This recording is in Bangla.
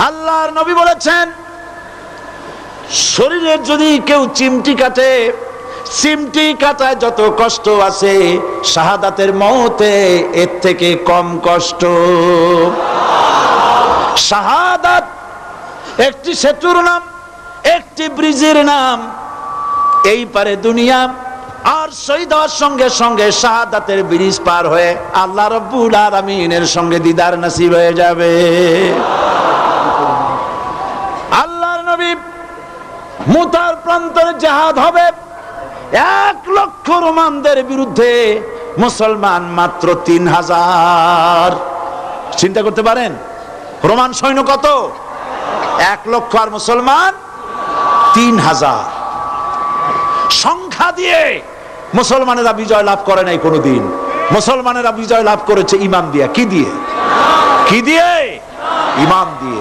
আল্লাহর নবী বলেছেন, শরীরের যদি কেউ চিমটি কাটে, চিমটি কাটায় যত কষ্ট আছে, শাহাদাতের মওতে এর থেকে কম কষ্ট। শাহাদাত একটি সেতুর নাম, একটি ব্রিজের নাম। এই পারে দুনিয়া, আর শহীদ হওয়ার সঙ্গে সঙ্গে শাহাদাতের ব্রিজ পার হয়ে আল্লাহ রাব্বুল আলামিনের সঙ্গে দিদার নসিব হয়ে যাবে। আল্লাহর নবী মুতার প্রান্তরে জিহাদ হবে, 1 লক্ষ রোমানদের বিরুদ্ধে, মুসলমান মাত্র 3000। চিন্তা করতে পারেন রোমান সৈন্য কত? 1 লক্ষ আর মুসলমান 3000। সংখ্যা দিয়ে মুসলমানেরা বিজয় লাভ করে নাই কোনোদিন। মুসলমানেরা বিজয় লাভ করেছে ইমান দিয়ে। কি দিয়ে? কি দিয়ে? ইমান দিয়ে।